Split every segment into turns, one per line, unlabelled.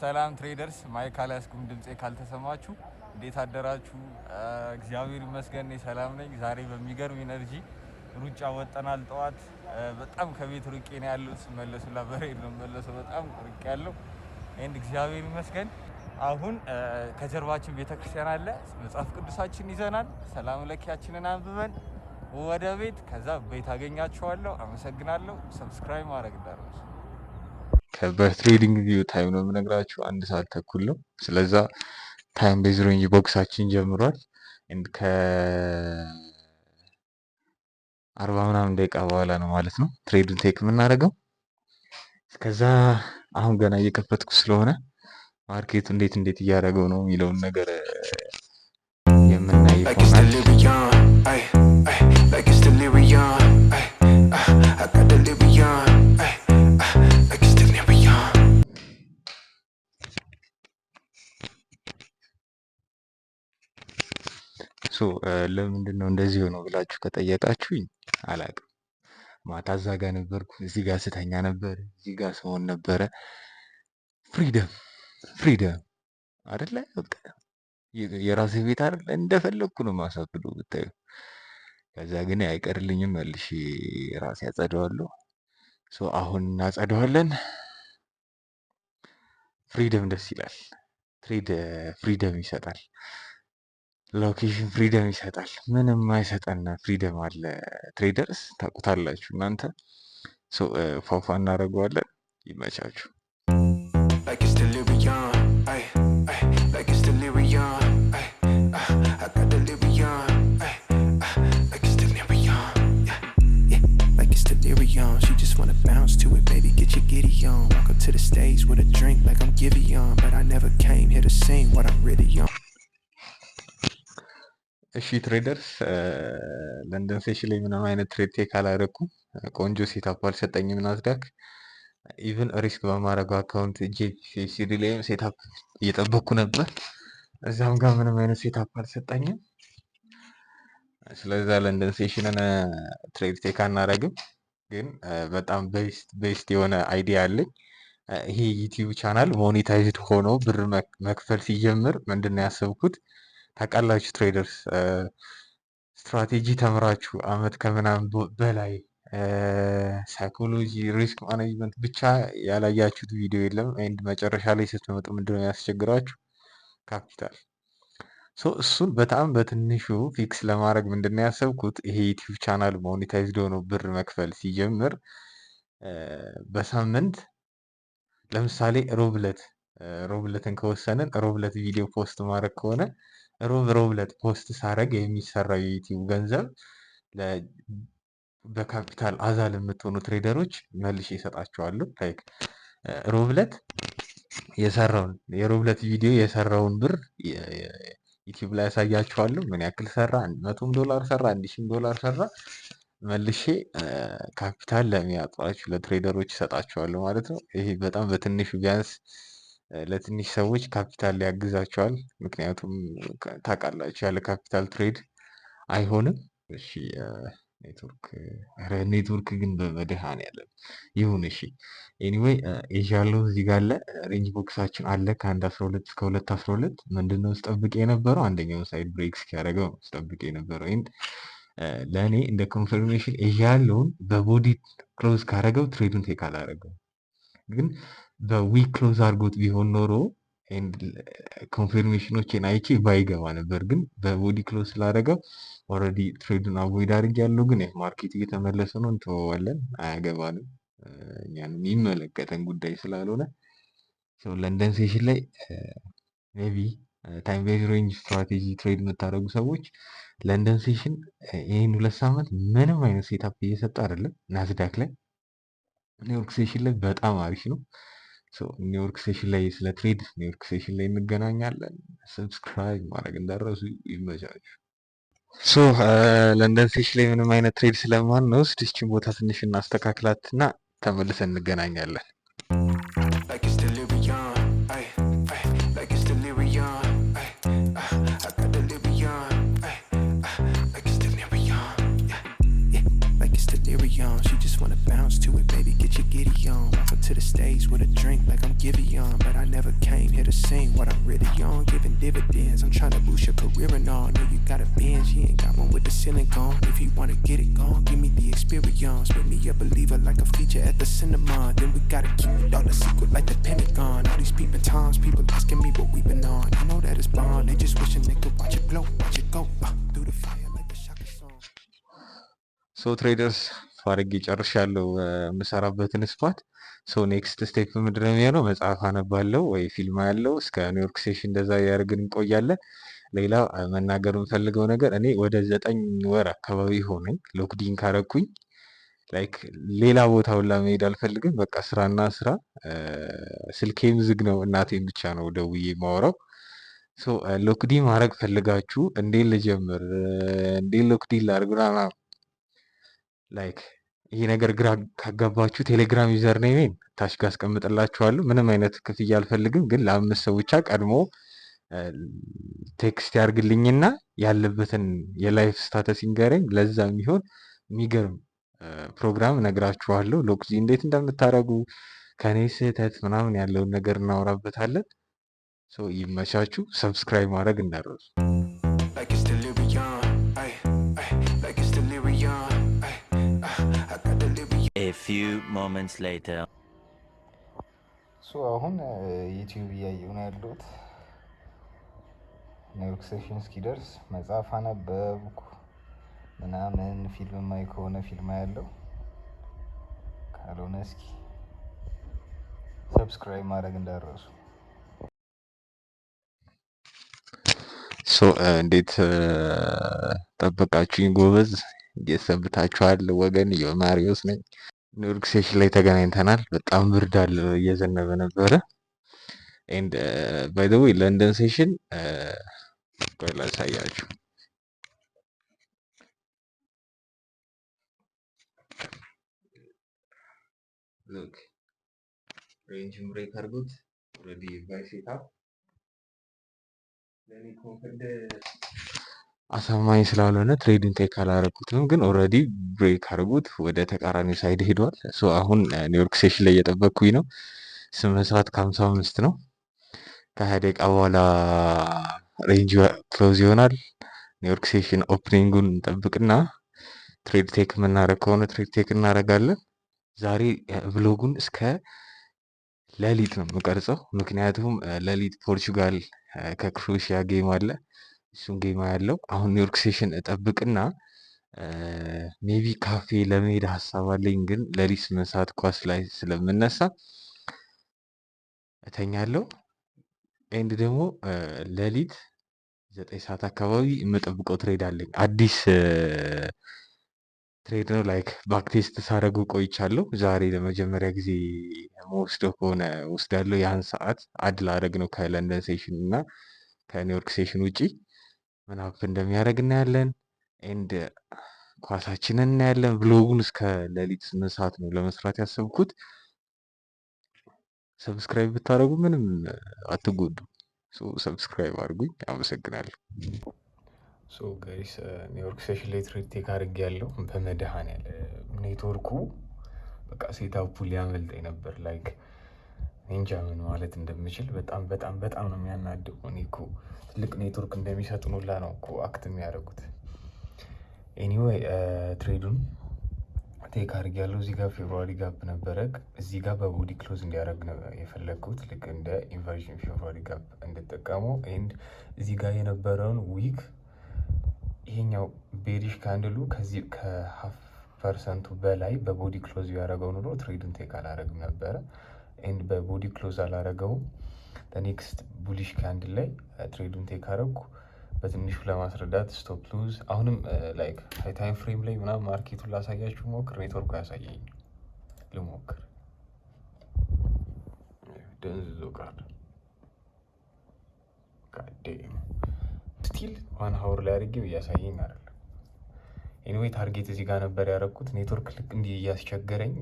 ሰላም ትሬደርስ ማይክ አልያዝኩም ድምጼ ካልተሰማችሁ እንዴት አደራችሁ? እግዚአብሔር ይመስገን ሰላም ነኝ። ዛሬ በሚገርም ኢነርጂ ሩጫ ወጠናል። ጠዋት በጣም ከቤት ርቄ ነው ያለሁት። መለሱ ለበሬድ ነው መለሱ በጣም ርቄ ያለው እንድ እግዚአብሔር ይመስገን። አሁን ከጀርባችን ቤተክርስቲያን አለ። መጽሐፍ ቅዱሳችን ይዘናል። ሰላም ለኪያችንን አንብበን ወደ ቤት ከዛ ቤት አገኛችኋለሁ። አመሰግናለሁ። ሰብስክራይብ ማድረግ እንዳትረሱ።
በትሬዲንግ ቪው ታይም ነው የምነግራችሁ። 1 ሰዓት ተኩል ነው። ስለዛ ታይም ቤዝ ሬንጅ ቦክሳችን ጀምሯል። እንድ ከ40 ምናምን ደቂቃ በኋላ ነው ማለት ነው ትሬዱን ቴክ የምናደርገው። እስከዛ አሁን ገና እየከፈትኩ ስለሆነ ማርኬቱ እንዴት እያደረገው ነው የሚለውን ነገር የምናይ ይሆናል። ለምንድን ነው እንደዚህ ሆኖ ብላችሁ ከጠየቃችሁኝ አላውቅም። ማታ እዛ ጋ ነበርኩ፣ እዚህ ጋር ስተኛ ነበር፣ እዚህ ጋር ስሆን ነበረ። ፍሪደም አይደለ? በቃ የራሴ ቤት አይደለ? እንደፈለግኩ ነው ማሳብደው ብታዩ። ከዛ ግን አይቀርልኝም፣ መልሼ ራሴ አጸደዋለሁ። አሁን እናጸደዋለን። ፍሪደም ደስ ይላል። ትሬድ ፍሪደም ይሰጣል። ሎኬሽን ፍሪደም ይሰጣል። ምንም አይሰጠን ፍሪደም አለ። ትሬደርስ ታውቁታላችሁ እናንተ። ፏፏ እናደርገዋለን። ይመቻችሁ።
She just wanna bounce to it, baby, get your giddy on. Walk up to the stage with a drink like I'm Giveon, but I never came here to sing what I'm really on.
እሺ ትሬደርስ፣ ለንደን ሴሽን ላይ ምንም አይነት ትሬድ ቴክ አላደረኩም። ቆንጆ ሴታፕ አልሰጠኝም ናስዳክ። ኢቭን ሪስክ በማድረገው አካውንት ጄሲዲ ላይም ሴታፕ እየጠበቅኩ ነበር። እዛም ጋር ምንም አይነት ሴታፕ አልሰጠኝም። ስለዛ ለንደን ሴሽንን ትሬድ ቴክ አናደርግም። ግን በጣም ቤስት የሆነ አይዲያ አለኝ። ይሄ ዩቲዩብ ቻናል ሞኔታይዝድ ሆኖ ብር መክፈል ሲጀምር ምንድን ነው ያሰብኩት? ታውቃላችሁ ትሬደርስ፣ ስትራቴጂ ተምራችሁ አመት ከምናምን በላይ ሳይኮሎጂ፣ ሪስክ ማኔጅመንት ብቻ ያላያችሁት ቪዲዮ የለም። ኤንድ መጨረሻ ላይ ስትመጡ ምንድነው ያስቸግራችሁ? ካፒታል። እሱን በጣም በትንሹ ፊክስ ለማድረግ ምንድነው ያሰብኩት? ይሄ ዩቲዩብ ቻናል ሞኔታይዝድ ሆኖ ብር መክፈል ሲጀምር በሳምንት ለምሳሌ ሮብለትን ከወሰንን ሮብለት ቪዲዮ ፖስት ማድረግ ከሆነ ሮብለት ፖስት ሳረግ የሚሰራው የዩቲዩብ ገንዘብ በካፒታል አዛ ለምትሆኑ ትሬደሮች መልሼ እሰጣቸዋለሁ። ላይክ ሮብለት የሮብለት ቪዲዮ የሰራውን ብር ዩቲዩብ ላይ ያሳያችኋለሁ። ምን ያክል ሰራ፣ $100 ሰራ፣ $1000 ሰራ፣ መልሼ ካፒታል ለሚያጧችሁ ለትሬደሮች እሰጣቸዋለሁ ማለት ነው። ይሄ በጣም በትንሹ ቢያንስ ለትንሽ ሰዎች ካፒታል ሊያግዛቸዋል። ምክንያቱም ታውቃላችሁ ያለ ካፒታል ትሬድ አይሆንም። እሺ ኔትወርክ ግን በመድኃኔዓለም ይሁን። እሺ ኤኒዌይ ያለው እዚህ ጋር አለ። ሬንጅ ቦክሳችን አለ ከ1:12 እስከ 2:12። ምንድነው ስጠብቅ የነበረው? አንደኛውን ሳይድ ብሬክ እስኪያደርገው ስጠብቅ የነበረው። ለእኔ እንደ ኮንፈርሜሽን ያለውን በቦዲ ክሎዝ ካረገው ትሬዱን ቴክ አላረገው። ግን በዊክ ክሎዝ አድርጎት ቢሆን ኖሮ ኮንፊርሜሽኖችን አይቼ ባይገባ ነበር። ግን በቦዲ ክሎዝ ስላደረገው ኦልሬዲ ትሬዱን አቮይድ አድርግ ያለው። ግን ማርኬት እየተመለሰ ነው፣ እንተወዋለን፣ አያገባንም፣ እኛንም የሚመለከተን ጉዳይ ስላልሆነ። ለንደን ሴሽን ላይ ሜቢ ታይም ቤዝ ሬንጅ ስትራቴጂ ትሬድ የምታደርጉ ሰዎች ለንደን ሴሽን ይህን 2 ሳምንት ምንም አይነት ሴታፕ እየሰጠ አይደለም። ናስዳክ ላይ ኒውዮርክ ሴሽን ላይ በጣም አሪፍ ነው። ኒውዮርክ ሴሽን ላይ ስለ ትሬድ ኒውዮርክ ሴሽን ላይ እንገናኛለን። ሰብስክራይብ ማድረግ እንዳትረሱ። ይመቻችሁ። ለንደን ሴሽን ላይ ምንም አይነት ትሬድ ስለማንወስድ ይህችን ቦታ ትንሽ እናስተካክላትና ተመልሰን እንገናኛለን።
She just wanna bounce to it, baby, get your giddy on. Walk up to the stage with a drink like I'm Giveon. But I never came here to sing what I'm really on. Giving dividends, I'm trying to boost your career and all. Know you got a binge, you ain't got one with the ceiling gone. If you wanna get it gone, give me the experience. Make me a believer like a feature at the cinema. Then we gotta keep it all a secret like the Pentagon. All these peeping times, people asking me what we been on. You know that it's bond, they just wishing they could watch it blow, watch it go through the fire like the Shaka song.
ሶ ትሬደርስ ፋርጌ ጨርሻለሁ የምሰራበትን ስፓት። ሶ ኔክስት ስቴፕ ምንድን ነው የሚሆነው? መጽሐፍ አነባለሁ ወይ ፊልም ያለው እስከ ኒውዮርክ ሴሽን እንደዛ ያደርግን እንቆያለን። ሌላ መናገር የምፈልገው ነገር እኔ ወደ 9 ወር አካባቢ ሆነኝ ሎክዲን ካረኩኝ። ላይክ ሌላ ቦታ ሁላ መሄድ አልፈልግም። በቃ ስራና ስራ። ስልኬም ዝግ ነው፣ እናቴን ብቻ ነው ደውዬ ማወራው። ሶ ሎክዲን ማድረግ ፈልጋችሁ እንዴት ልጀምር፣ እንዴት ሎክዲን ላድርግ ምናምን ላይክ ይሄ ነገር ግራ ካጋባችሁ ቴሌግራም ዩዘር ኔሜን ታች ጋር አስቀምጥላችኋለሁ። ምንም አይነት ክፍያ አልፈልግም፣ ግን ለ5 ሰው ብቻ ቀድሞ ቴክስት ያርግልኝና ያለበትን የላይፍ ስታተስ ይንገረኝ። ለዛ የሚሆን የሚገርም ፕሮግራም ነግራችኋለሁ። ሎክዚ እንዴት እንደምታደርጉ ከኔ ስህተት ምናምን ያለውን ነገር እናወራበታለን። ሶ ይመቻችሁ። ሰብስክራይብ ማድረግ እንዳትረሱ።
Like it's delirium, ay, ay, like it's delirium, ay, I got delirium.
A few moments later.
አሁን ዩቲዩብ እያየሁ ነው ያለሁት። ኒውዮርክ ሴሽን እስኪደርስ መጽሐፍ አነበብኩ ምናምን፣ ፊልም ማይ ከሆነ ፊልም ያለው ካልሆነ እስኪ ሰብስክራይብ ማድረግ እንዳትረሱ።
ሶ እንዴት ጠበቃችሁኝ ጎበዝ? እንዴት ሰንብታችኋል ወገን? የማሪዮስ ነኝ። ኒውዮርክ ሴሽን ላይ ተገናኝተናል። በጣም ብርድ አለ፣ እየዘነበ ነበረ። ኤንድ ባይ ዘ ዌይ ለንደን ሴሽን ቆይ ላሳያችሁ። ሉክ ሬንጅን ብሬክ አድርጉት። ኦልሬዲ ባይ ሴታፕ ለኔ ኮንፈርድ አሳማኝ ስላልሆነ ትሬዲንግ ቴክ አላረኩትም፣ ግን ኦልሬዲ ብሬክ አድርጉት። ወደ ተቃራኒው ሳይድ ሄዷል። ሶ አሁን ኒውዮርክ ሴሽን ላይ እየጠበቅኩኝ ነው። 8 ሰዓት ከ55 ነው። ከ20 ደቂቃ በኋላ ሬንጅ ክሎዝ ይሆናል። ኒውዮርክ ሴሽን ኦፕኒንጉን እንጠብቅና ትሬድ ቴክ የምናደርግ ከሆነ ትሬድ ቴክ እናደርጋለን። ዛሬ ብሎጉን እስከ ሌሊት ነው የምቀርጸው፣ ምክንያቱም ሌሊት ፖርቹጋል ከክሮኤሽያ ጌም አለ። እሱን ጌማ ያለው አሁን ኒውዮርክ ሴሽን እጠብቅና ሜቢ ካፌ ለመሄድ ሀሳብ አለኝ፣ ግን ሌሊት 8 ሰዓት ኳስ ላይ ስለምነሳ እተኛለሁ። ኤንድ ደግሞ ሌሊት 9 ሰዓት አካባቢ የምጠብቀው ትሬድ አለኝ። አዲስ ትሬድ ነው። ላይክ ባክቴስት ሳደርገው ቆይቻለሁ። ዛሬ ለመጀመሪያ ጊዜ መወስደው ከሆነ ወስዳለሁ። ያን ሰዓት አድ ላደርግ ነው ከለንደን ሴሽን እና ከኒውዮርክ ሴሽን ውጪ ምን አፕ እንደሚያደርግ እናያለን። ኤንድ ኳሳችንን እናያለን። ብሎጉን እስከ ሌሊት 8 ሰዓት ነው ለመስራት ያሰብኩት። ሰብስክራይብ ብታደርጉ ምንም አትጎዱ። ሰብስክራይብ አድርጉኝ። አመሰግናለሁ።
ሶ ጋይስ ኒውዮርክ ሴሽን ላይ ትሬድ ቴክ አድርጌያለሁ። በመድኃኒዓለም ኔትወርኩ በቃ ሴታፑ ሊያመልጠኝ ነበር። ላይክ እንጃ ምን ማለት እንደምችል በጣም በጣም በጣም ነው የሚያናድው። እኔ እኮ ትልቅ ኔትወርክ እንደሚሰጡን ሁላ ነው እኮ አክት የሚያደርጉት። ኤኒዌይ ትሬዱን ቴክ አድርጌያለሁ። እዚህ ጋር ፌብሩዋሪ ጋፕ ነበረ። እዚህ ጋር በቦዲ ክሎዝ እንዲያደርግ ነው የፈለግኩት፣ ልክ እንደ ኢንቨርዥን ፌብሩዋሪ ጋፕ እንድጠቀመው። ኤንድ እዚህ ጋር የነበረውን ዊክ ይሄኛው ቤሪሽ ካንድሉ ከዚህ ከ0.5% በላይ በቦዲ ክሎዝ ያደረገው ኑሮ ትሬዱን ቴክ አላደረግም ነበረ። ኤንድ በቦዲ ክሎዝ አላደረገውም። ኔክስት ቡሊሽ ካንድል ላይ ትሬዱን ቴክ አደረግኩ። በትንሹ ለማስረዳት ስቶፕ ሉዝ አሁንም ላይክ ሃይ ታይም ፍሬም ላይ ምናምን ማርኬቱን ላሳያችሁ ሞክር። ኔትወርኩ ያሳየኝ ልሞክር። ደንዝዞ ቃል ስቲል 1 ሀውር ላይ አድርጌው እያሳየኝ አይደለም። ኤኒዌይ ታርጌት እዚህ ጋር ነበር ያደረኩት። ኔትወርክ ልክ እንዲህ እያስቸገረኝ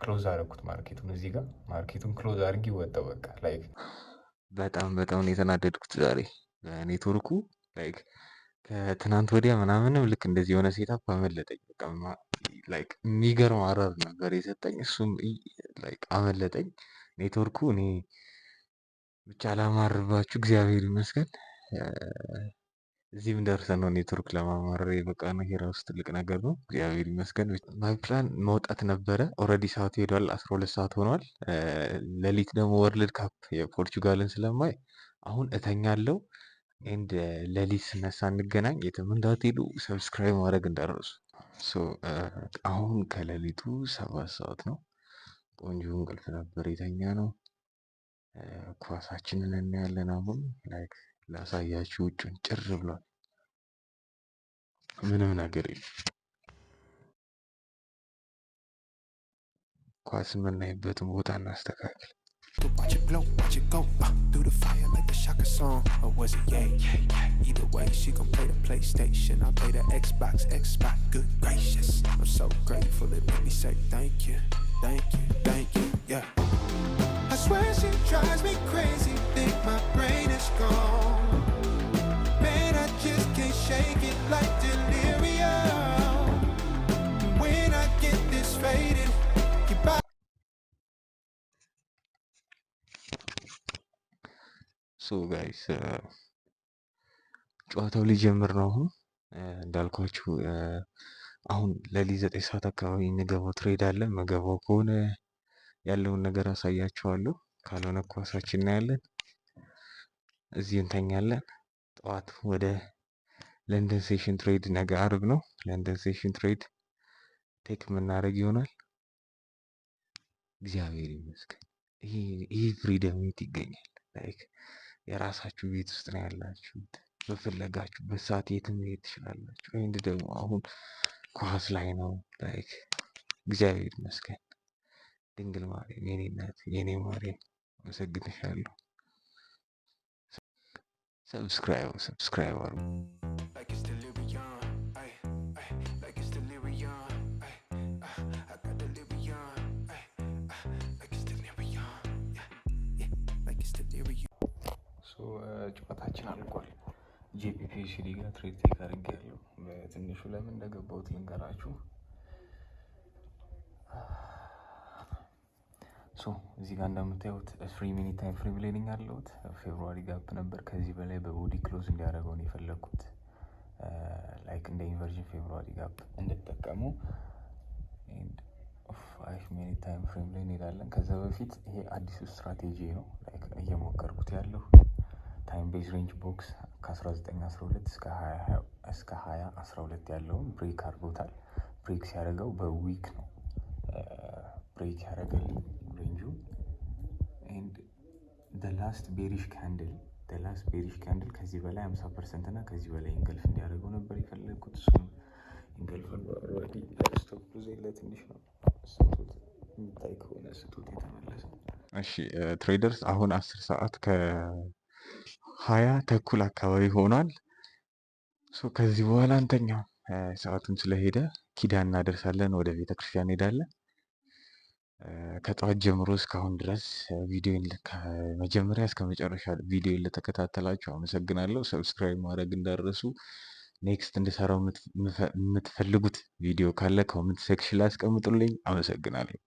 ክሎዝ አደረኩት ማርኬቱን። እዚህ ጋር ማርኬቱን ክሎዝ አድርጌ ወጣው። በቃ ላይክ
በጣም የተናደድኩት ዛሬ ኔትወርኩ ላይክ ከትናንት ወዲያ ምናምንም ልክ እንደዚህ የሆነ ሴታፕ አመለጠኝ። በቃ ላይክ የሚገርም አረር ነበር የሰጠኝ። እሱም ላይክ አመለጠኝ ኔትወርኩ። እኔ ብቻ አላማርባችሁ፣ እግዚአብሔር ይመስገን እዚህም ደርሰን ነው ኔትወርክ ለማማረር የበቃ ነው። ይሄ ራሱ ትልቅ ነገር ነው። እግዚአብሔር ይመስገን። ማይ ፕላን መውጣት ነበረ። ኦልሬዲ ሰዓቱ ሄዷል፣ 12 ሰዓት ሆኗል። ሌሊት ደግሞ ወርልድ ካፕ የፖርቹጋልን ስለማይ አሁን እተኛለሁ። ኤንድ ሌሊት ስነሳ እንገናኝ። የትም እንዳትሄዱ፣ ሰብስክራይብ ማድረግ እንዳረሱ። አሁን ከሌሊቱ 7 ሰዓት ነው። ቆንጆ እንቅልፍ ነበር የተኛ ነው። ኳሳችንን እናያለን። አሁን ላይክ ላሳያችሁ፣ ውጭን ጭር ብሏል። ምንም ነገር የለም። ኳስ የምናይበትን ቦታ እናስተካክል።
Watch it blow, watch it go through the fire like the Shaka song. Or was it yeah? Either way, she gon' play the PlayStation. I play the Xbox. Good gracious, I'm so grateful it made me say thank you, thank you, thank you, yeah. I swear she drives me crazy. Think my brain is gone. Man, I just can't shake it like delirium. When I get this faded, you buy.
ሶ ጋይስ ጨዋታው ሊጀምር ነው። አሁን እንዳልኳችሁ አሁን ሌሊት 9 ሰዓት አካባቢ የሚገባው ትሬድ አለ። መገባው ከሆነ ያለውን ነገር አሳያችኋለሁ። ካልሆነ ኳሳችን እናያለን፣ እዚህ እንተኛለን። ጠዋት ወደ ለንደን ሴሽን ትሬድ፣ ነገ አርብ ነው። ለንደን ሴሽን ትሬድ ቴክ የምናደርግ ይሆናል። እግዚአብሔር ይመስገን። ይህ ፍሪደም የት ይገኛል? ላይክ የራሳችሁ ቤት ውስጥ ነው ያላችሁት። በፈለጋችሁበት ሰዓት የትም መሄድ ትችላላችሁ። ወይም ደግሞ አሁን ኳስ ላይ ነው። ላይክ እግዚአብሔር ይመስገን። ድንግል ማርያም የኔ እናት የኔ ማርያም አመሰግንሻለሁ። ሰብስክራይብ አድርጉ።
Like it's delirium, ay, ay, like it's delirium, ay, I got delirium, ay, like it's delirium, yeah, yeah, like it's delirium.
ጨዋታችን አልቋል። ጄፒፒሲዲ ጋር ትሬድ ቴክ አድርጌያለሁ። በትንሹ ለምን እንደገባሁት ልንገራችሁ። እዚህ ጋር እንደምታዩት ፍሪ ሚኒ ታይም ፍሬም ላይ ነኝ ያለሁት። ፌብሩዋሪ ጋፕ ነበር። ከዚህ በላይ በቦዲ ክሎዝ እንዲያደርገው ነው የፈለግኩት። ላይክ እንደ ኢንቨርዥን ፌብሩዋሪ ጋፕ እንድጠቀሙ። 5 ሚኒ ታይም ፍሬም ላይ እንሄዳለን። ከዛ በፊት ይሄ አዲሱ ስትራቴጂ ነው ላይክ እየሞከርኩት ያለው ታይም ቤዝ ሬንጅ ቦክስ ከ1912 እስከ 2012 ያለውን ብሬክ አድርጎታል። ብሬክ ሲያደርገው በዊክ ነው ብሬክ ያደረገልኝ ሬንጁ። ኤንድ ላስት ቤሪሽ ካንድል ከዚህ በላይ 50% እና ከዚህ በላይ ኢንገልፍ እንዲያደርገው ነበር የፈለግኩት። እሱም ኢንገልፍ ኦልሬዲ ስቶፕ ሉዝ ትንሽ ነው ስቶት የሚታይ ከሆነ ስቶት የተመለሰ።
እሺ ትሬደርስ አሁን 10 ሰዓት ከ20 ተኩል አካባቢ ሆኗል። ከዚህ በኋላ አንተኛው ሰዓቱን ስለሄደ ኪዳን እናደርሳለን፣ ወደ ቤተክርስቲያን እንሄዳለን። ከጠዋት ጀምሮ እስካሁን ድረስ ቪዲዮን ከመጀመሪያ እስከ መጨረሻ ቪዲዮን ለተከታተላችሁ አመሰግናለሁ። ሰብስክራይብ ማድረግ እንዳረሱ። ኔክስት እንድሰራው የምትፈልጉት ቪዲዮ ካለ ኮሜንት ሴክሽን ላይ አስቀምጡልኝ። አመሰግናለሁ።